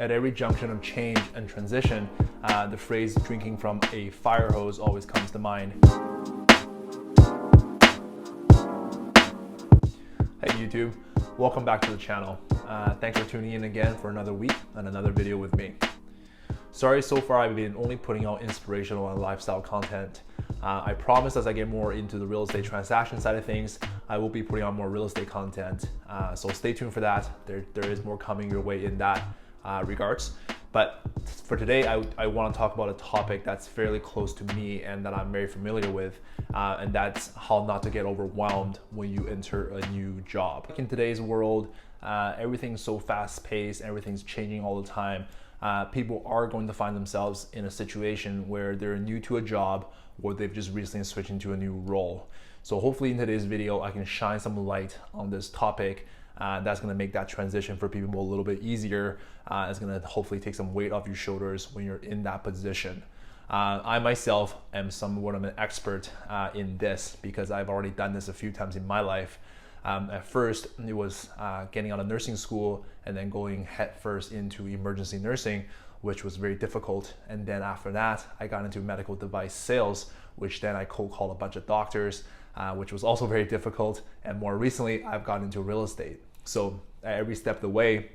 At every junction of change and transition, the phrase drinking from a fire hose always comes to mind. Hey YouTube, welcome back to the channel. Thanks for tuning in again for another week and another video with me. Sorry, so far I've been only putting out inspirational and lifestyle content. I promise as I get more into the real estate transaction side of things, I will be putting out more real estate content. So stay tuned for that. There is more coming your way in that regards. But for today, I want to talk about a topic that's fairly close to me and that I'm very familiar with, and that's how not to get overwhelmed when you enter a new job. In today's world, everything's so fast-paced, everything's changing all the time. People are going to find themselves in a situation where they're new to a job or they've just recently switched into a new role. So hopefully in today's video, I can shine some light on this topic. That's going to make that transition for people a little bit easier. It's going to hopefully take some weight off your shoulders when you're in that position. I myself am somewhat of an expert in this because I've already done this a few times in my life. At first, it was getting out of nursing school and then going headfirst into emergency nursing, which was very difficult. And then after that, I got into medical device sales, which then I cold called a bunch of doctors, which was also very difficult. And more recently, I've gotten into real estate. So at every step of the way,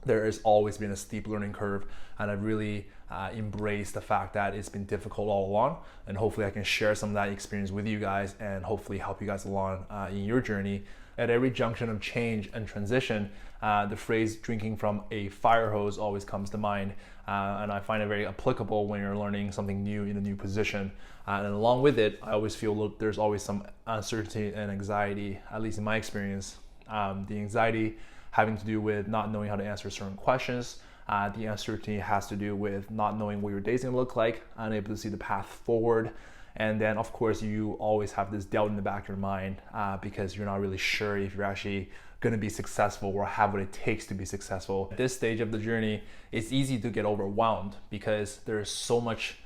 there has always been a steep learning curve, and I've really embraced the fact that it's been difficult all along, and hopefully I can share some of that experience with you guys and hopefully help you guys along in your journey. At every junction of change and transition, the phrase drinking from a fire hose always comes to mind, and I find it very applicable when you're learning something new in a new position. And along with it, I always feel there's always some uncertainty and anxiety, at least in my experience. The anxiety having to do with not knowing how to answer certain questions. The uncertainty has to do with not knowing what your day's gonna look like, unable to see the path forward. And then of course you always have this doubt in the back of your mind because you're not really sure if you're actually gonna be successful or have what it takes to be successful. At this stage of the journey, it's easy to get overwhelmed because there's so much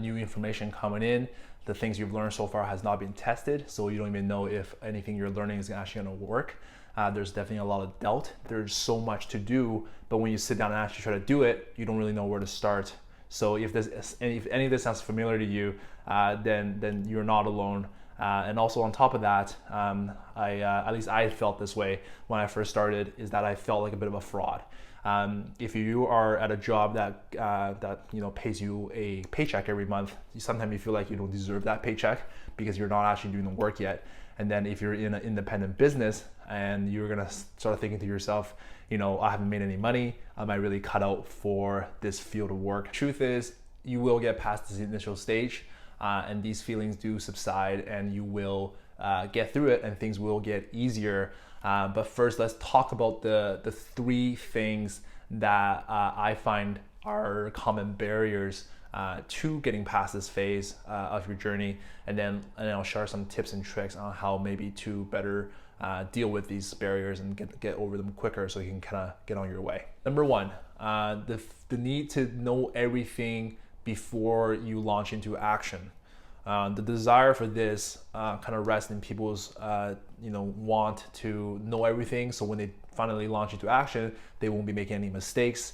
new information coming in. The things you've learned so far has not been tested, so you don't even know if anything you're learning is actually gonna work. There's definitely a lot of doubt. There's so much to do, but when you sit down and actually try to do it, you don't really know where to start. So if any of this sounds familiar to you, then you're not alone. And also on top of that, at least I felt this way when I first started, is that I felt like a bit of a fraud. If you are at a job that pays you a paycheck every month, sometimes you feel like you don't deserve that paycheck because you're not actually doing the work yet. And then if you're in an independent business and you're gonna start thinking to yourself, I haven't made any money, am I really cut out for this field of work? Truth is, you will get past this initial stage and these feelings do subside and you will get through it and things will get easier. But first, let's talk about the three things that I find are common barriers to getting past this phase of your journey, and then I'll share some tips and tricks on how maybe to better deal with these barriers and get over them quicker so you can kind of get on your way. Number one, the need to know everything before you launch into action. The desire for this kind of rests in people's want to know everything, so when they finally launch into action, they won't be making any mistakes.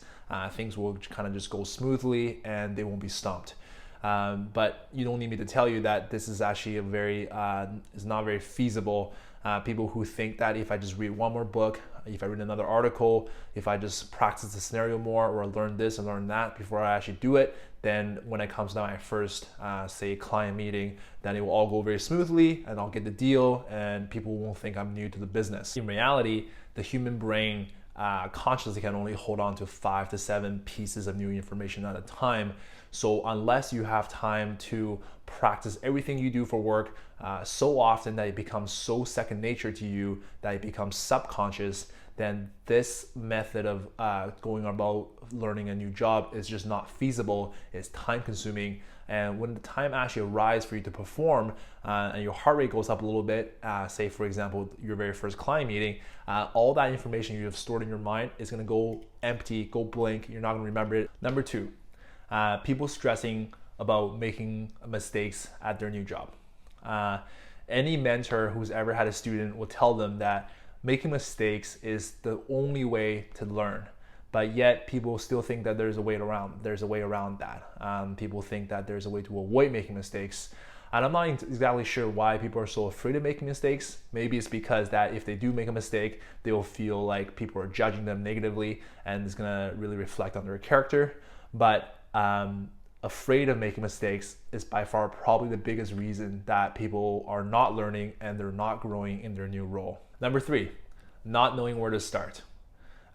Things will kind of just go smoothly and they won't be stumped. But you don't need me to tell you that this is actually is not very feasible. People who think that if I just read one more book, if I read another article, if I just practice the scenario more or learn this and learn that before I actually do it, then when it comes to my first, say, client meeting, then it will all go very smoothly and I'll get the deal and people won't think I'm new to the business. In reality, the human brain consciously can only hold on to 5 to 7 pieces of new information at a time. So unless you have time to practice everything you do for work so often that it becomes so second nature to you that it becomes subconscious, then this method of going about learning a new job is just not feasible. It's time consuming. And when the time actually arrives for you to perform and your heart rate goes up a little bit, say for example, your very first client meeting, all that information you have stored in your mind is gonna go empty, go blank, you're not gonna remember it. Number two, people stressing about making mistakes at their new job. Any mentor who's ever had a student will tell them that making mistakes is the only way to learn. but yet people still think that there's a way around that. People think that there's a way to avoid making mistakes. And I'm not exactly sure why people are so afraid of making mistakes. Maybe it's because that if they do make a mistake, they will feel like people are judging them negatively and it's gonna really reflect on their character. But afraid of making mistakes is by far probably the biggest reason that people are not learning and they're not growing in their new role. Number 3, not knowing where to start.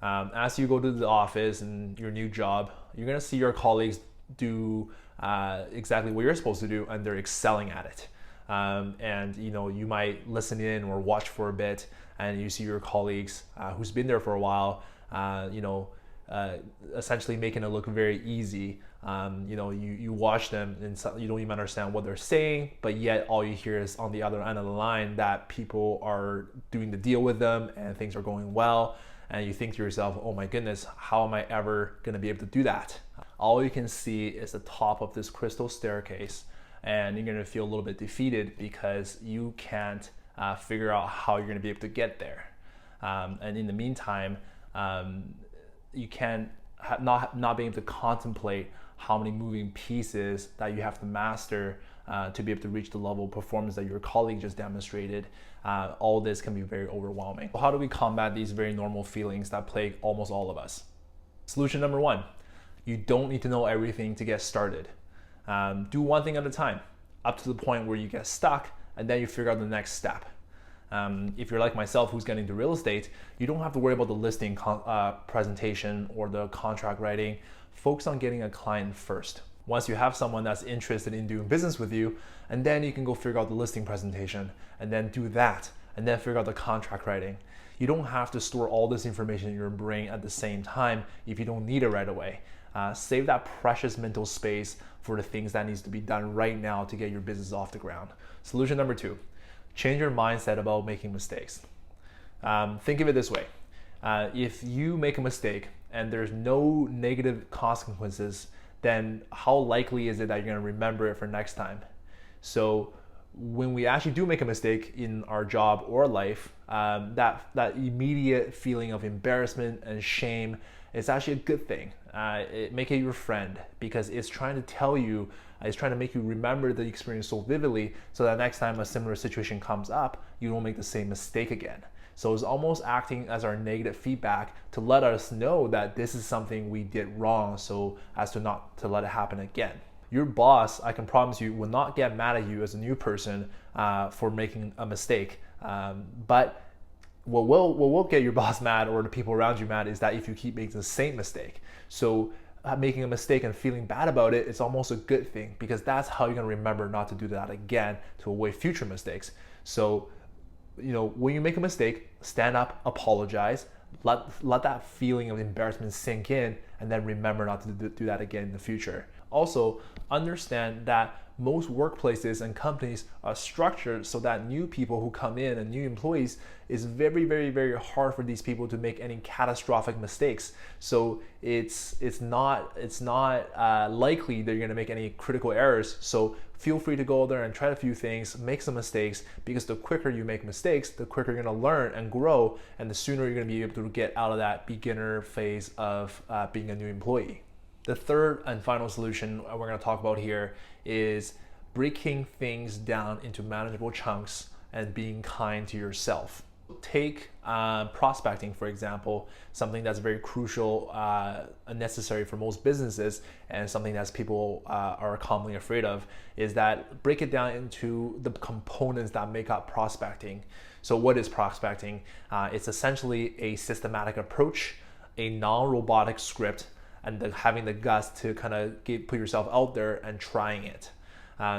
As you go to the office and your new job, you're gonna see your colleagues do exactly what you're supposed to do, and they're excelling at it. And you might listen in or watch for a bit, and you see your colleagues who's been there for a while, essentially making it look very easy. You watch them and you don't even understand what they're saying, but yet all you hear is on the other end of the line that people are doing the deal with them and things are going well. And you think to yourself, oh my goodness, how am I ever gonna be able to do that? All you can see is the top of this crystal staircase, and you're gonna feel a little bit defeated because you can't figure out how you're gonna be able to get there. And in the meantime, you can't not being able to contemplate how many moving pieces that you have to master to be able to reach the level of performance that your colleague just demonstrated. All this can be very overwhelming. So how do we combat these very normal feelings that plague almost all of us? Solution number 1, you don't need to know everything to get started. Do one thing at a time, up to the point where you get stuck, and then you figure out the next step. If you're like myself who's getting into real estate, you don't have to worry about the listing presentation or the contract writing. Focus on getting a client first. Once you have someone that's interested in doing business with you, and then you can go figure out the listing presentation and then do that and then figure out the contract writing. You don't have to store all this information in your brain at the same time if you don't need it right away. Save that precious mental space for the things that needs to be done right now to get your business off the ground. Solution number 2, change your mindset about making mistakes. Think of it this way. If you make a mistake and there's no negative consequences, then how likely is it that you're gonna remember it for next time? So when we actually do make a mistake in our job or life, that immediate feeling of embarrassment and shame is actually a good thing. Make it your friend, because it's trying to tell you, it's trying to make you remember the experience so vividly so that next time a similar situation comes up, you don't make the same mistake again. So it's almost acting as our negative feedback to let us know that this is something we did wrong, so as to not to let it happen again. Your boss, I can promise you, will not get mad at you as a new person for making a mistake. But what will get your boss mad or the people around you mad is that if you keep making the same mistake. So making a mistake and feeling bad about it, it's almost a good thing, because that's how you're gonna remember not to do that again to avoid future mistakes. So when you make a mistake, stand up, apologize, let that feeling of embarrassment sink in, and then remember not to do that again in the future. Also, understand that most workplaces and companies are structured so that new people who come in and new employees, is very, very, very hard for these people to make any catastrophic mistakes. So it's not likely that you're going to make any critical errors. So feel free to go there and try a few things, make some mistakes, because the quicker you make mistakes, the quicker you're going to learn and grow, and the sooner you're going to be able to get out of that beginner phase of being a new employee. The third and final solution we're going to talk about here is breaking things down into manageable chunks and being kind to yourself. Take prospecting, for example, something that's very crucial and necessary for most businesses, and something that people are commonly afraid of, is that break it down into the components that make up prospecting. So what is prospecting? It's essentially a systematic approach, a non-robotic script, and having the guts to kind of put yourself out there and trying it.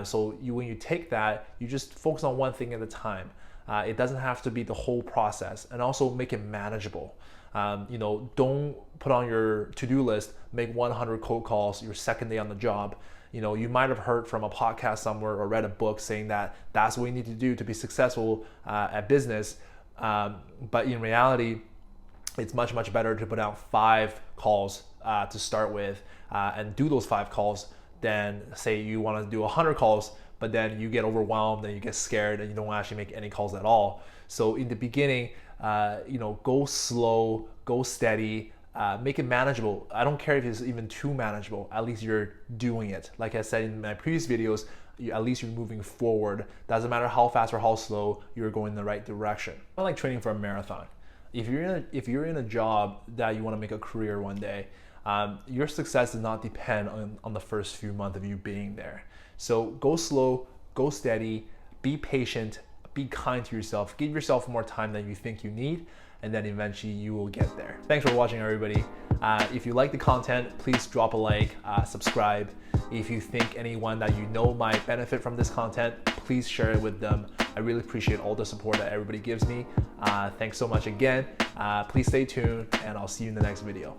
So when you take that, you just focus on one thing at a time. It doesn't have to be the whole process, and also make it manageable. Don't put on your to-do list, make 100 cold calls your second day on the job. You might have heard from a podcast somewhere or read a book saying that that's what you need to do to be successful at business. But in reality, it's much, much better to put out 5 calls to start with and do those 5 calls than say you want to do 100 calls, but then you get overwhelmed and you get scared and you don't actually make any calls at all. So in the beginning, go slow, go steady, Make it manageable. I don't care if it's even too manageable, at least you're doing it. Like I said in my previous videos, at least you're moving forward. Doesn't matter how fast or how slow, you're going in the right direction. I like training for a marathon. If you're in a job that you want to make a career one day, your success does not depend on the first few months of you being there. So go slow, go steady, be patient, be kind to yourself, give yourself more time than you think you need, and then eventually you will get there. Thanks for watching, everybody. If you like the content, please drop a like, subscribe. If you think anyone that you know might benefit from this content, please share it with them. I really appreciate all the support that everybody gives me. Thanks so much again. Please stay tuned, and I'll see you in the next video.